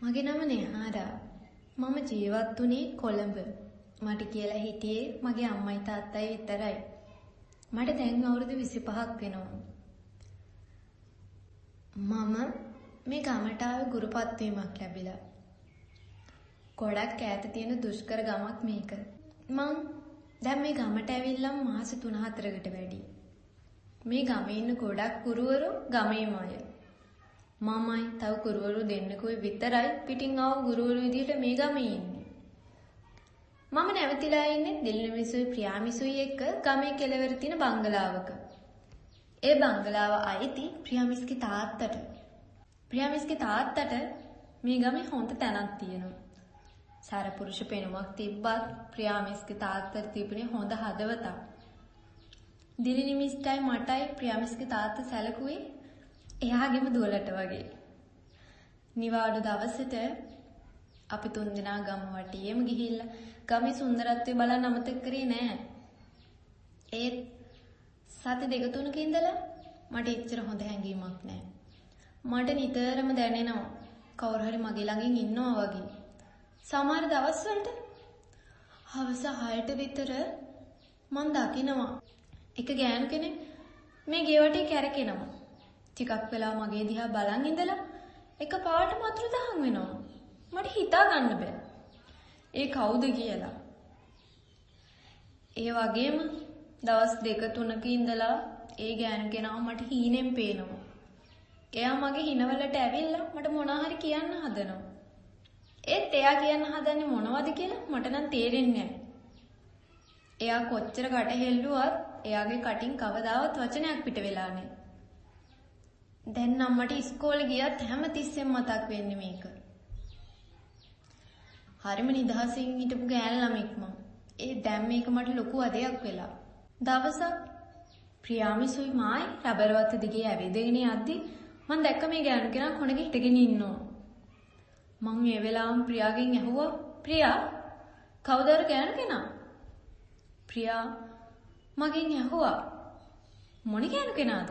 මගේ නම නෙහාරා. මම ජීවත් වුණේ කොළඹ. මට කියලා හිටියේ මගේ අම්මයි තාත්තයි විතරයි. මට දැන් අවුරුදු 25ක් වෙනවා. මම මේ ගමට ආවේ ගුරුපත් වීමක් ලැබිලා. ගොඩක් ඈත තියෙන දුෂ්කර ගමක් මේක. මං දැන් මේ ගමට ඇවිල්ලා මාස 3-4කට වැඩි. මේ ගමේ ඉන්න ගොඩක් ගුරුවරු ගමේම අය. මමයි තව ගුරුවරු දෙන්නෙකුයි විතරයි පිටින් ආව ගුරුවරු විදිහට මේ ගමේ ඉන්නේ. මම නැවතිලා ඉන්නේ දිල්නිමිසුයි ප්‍රියාමිසුයි එක්ක ගමේ කෙළවර තියෙන බංගලාවක. ඒ බංගලාව අයිති ප්‍රියාමිස්ගේ තාත්තට. ප්‍රියාමිස්ගේ තාත්තට මේ ගමේ හොඳ තැනක් තියෙනවා. සාරපුරුෂ පෙනුමක් තිබ්බත් ප්‍රියාමිස්ගේ තාත්තට තිබුණේ හොඳ හදවතක්. දිලිනිමිස්ටයි මටයි ප්‍රියාමිස්ගේ තාත්තා සැලකුවේ එයාගෙම දුවලට වගේ. නිවාඩු දවසට අපි 3 දෙනා ගම වටේම ගිහිල්ලා ගමේ සුන්දරත්වය බලන්න අමතක කරේ නෑ. ඒත් සති 2-3ක ඉඳලා මට එච්චර හොඳ හැඟීමක් නෑ. මට නිතරම දැනෙනවා කවුරු හරි මගේ ළඟින් ඉන්නවා වගේ. සමහර දවස්වලට හවස 6ට විතර මම දකිනවා එක ගෑනු කෙනෙක් මේ ගේ වටේ කැරකෙනවා. ටිකක් වෙලා මගේ දිහා බලන් ඉඳලා එකපාරටම අතුරු දහන් වෙනවා. මට හිතා ගන්න බෑ. ඒ කවුද කියලා. ඒ වගේම දවස් 2-3ක ඉඳලා ඒ ගෑනු කෙනාව මට හීනෙන් පේනවා. එයා මගේ හිනවලට ඇවිල්ලා මට මොනවා හරි කියන්න හදනවා. ඒත් එයා කියන්න හදන්නේ මොනවද කියලා මට නම් තේරෙන්නේ නැහැ. එයා කොච්චර කට හෙල්ලුවත් එයාගේ කටින් කවදාවත් වචනයක් පිට වෙලා නැහැ. දැන් නම් මට ඉස්කෝලේ ගියත් හැමතිස්සෙම මතක් වෙන්නේ මේක. හරිම නිදහසින් හිටපු ගෑනු ළමෙක් මම. ඒ දැන් මේක මට ලොකු අදයක් වෙලා. දවසක් ප්‍රියාමිසුයි මායි රබර් වත්ත දිගේ ඇවිදගෙන යද්දි මම දැක්ක මේ ගෑනු කෙනා කොණක හිටගෙන ඉන්නවා. මම මේ වෙලාවම ප්‍රියාගෙන් ඇහුවා ප්‍රියා කවුද අර ගෑනු කෙනා? ප්‍රියා මගෙන් ඇහුවා මොන ගෑනු කෙනාද?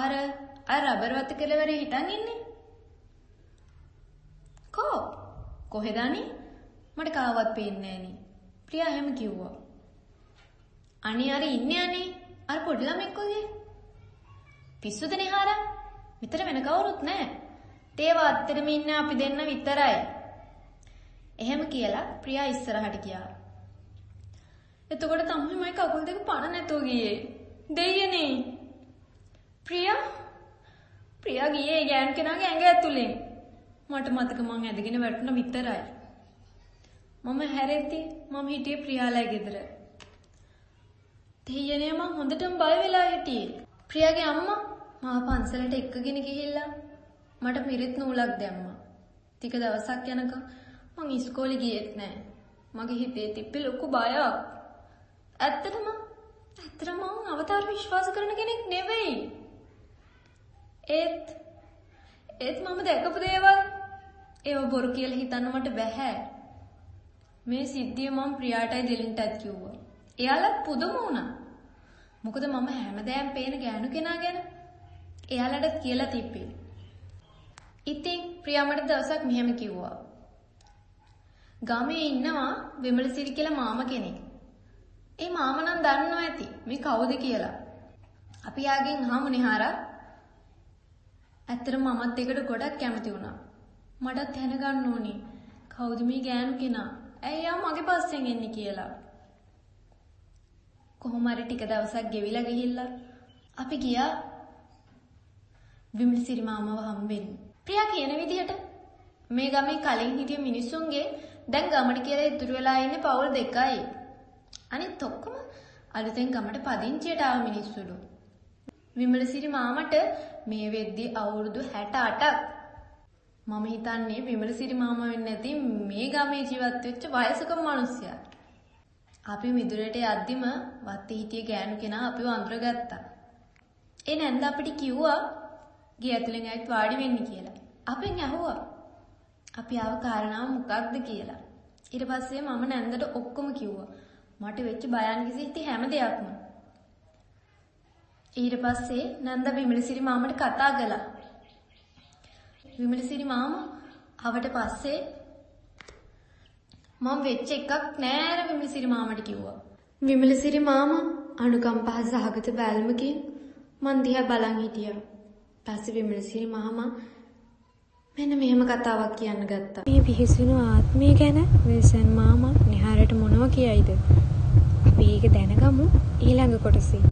අර රබර් වත්ත කෙළවරේ හිටන් ඉන්නේ. කොහෙදනි? මට කාවත් පේන්නේ නෑනේ. ප්‍රියා එහෙම කිව්වා. අනේ අර ඉන්නේ අනේ අර පොඩි ළමෙක් වගේ. පිස්සුද නෙහාරා? විතර වෙන කවුරුත් නෑ. තේව අත්තරම ඉන්නේ අපි දෙන්න විතරයි. එහෙම කියලා ප්‍රියා ඉස්සරහට ගියා. එතකොට තමයි මගේ කකුල් දෙක පණ නැතුව ගියේ. දෙයියනේ. ප්‍රියා ගියේ ගෑනු කෙනාගේ ඇඟ ඇතුලෙන්. මට මතක මං ඇදගෙන වැටුණා විතරයි. මම හැරෙද්දි මම හිටියේ ප්‍රියාලයි ගෙදර. දෙයියනේ මං හොඳටම බය වෙලා හිටියේ. ප්‍රියාගේ අම්මා මාව පන්සලට එක්කගෙන ගිහිල්ලා මට පිරිත් නූලක් දැම්මා. ටික දවසක් යනකම් මං ඉස්කෝලේ ගියෙත් නෑ. මගේ හිතේ තිබ්බේ ලොකු බයක්. ඇත්තටම මං අවතාර විශ්වාස කරන කෙනෙක් නෙවෙයි. ඒත් මම දැකපු දේවල් ඒව බොරු කියලා හිතන්න මට බැහැ. මේ සිද්ධිය මම ප්‍රියාටයි දිලින්ටත් කිව්වා. එයාලත් පුදුම වුණා. මොකද මම හැමදාම පේන ගෑනු කෙනා ගැන එයාලටත් කියලා තිබ්බේ. ඉතින් ප්‍රියා මට දවසක් මෙහෙම කිව්වා. ගමේ ඉන්නවා විමලසිරි කියලා මාමා කෙනෙක්. ඒ මාමා නම් දන්නවා ඇති මේ කවුද කියලා. අපි යාගෙන් අහමු නෙහාරා. ඇත්තටම මමත් ඒකට ගොඩක් කැමති වුණා. මටත් දැනගන්න ඕනේ කවුද මේ ගෑනු කෙනා? ඇයි යා මගේ පස්සෙන් එන්නේ කියලා. කොහොම හරි ටික දවසක් ගෙවිලා ගිහිල්ලා අපි ගියා විමලසිරි මාමව හම්බෙන්න. ප්‍රියා කියන විදිහට මේ ගමේ කලින් හිටිය මිනිස්සුන්ගේ දැන් ගමට කියලා ඉතුරු වෙලා ඉන්නේ පවුල් 2යි. අනිත් ඔක්කොම අලුතෙන් ගමට පදිංචියට ආව මිනිස්සුලු. විමලසිරි මාමට මේ වෙද්දි අවුරුදු 68ක්. මම හිතන්නේ විමලසිරි මාමා වෙන්නේ නැති මේ ගමේ ජීවත් වෙච්ච වයසක මිනිස්සයා. අපි මිදුලට යද්දිම වත්තේ හිටිය ගෑනු කෙනා අපිව අඳුරගත්තා. ඒ නැන්ද අපිට කිව්වා ගේ ඇතුලෙන් ආයිත් වාඩි වෙන්න කියලා. අපෙන් ඇහුවා අපි ආව කාරණාව මොකක්ද කියලා. ඊට පස්සේ මම නැන්දට ඔක්කොම කිව්වා. මට වෙච්ච භයානක සිද්ධි හැම දෙයක්ම. ඊට පස්සේ නන්ද විමලසිරි මාමට කතා කළා. විමලසිරි මාමා ආවට පස්සේ මම වෙච්ච එකක් නෑර විමලසිරි මාමට කිව්වා. විමලසිරි මාමා අනුකම්පා සහගත බැල්මකින් මන් දිහා බලන් හිටියා. පස්සේ විමලසිරි මාමා මෙන්න මෙහෙම කතාවක් කියන්න ගත්තා. මේ පිහිසුණු ආත්මය ගැන විල්සන් මාමා නිහාරට මොනව කියයිද? අපි ඒක දැනගමු ඊළඟ කොටසේ.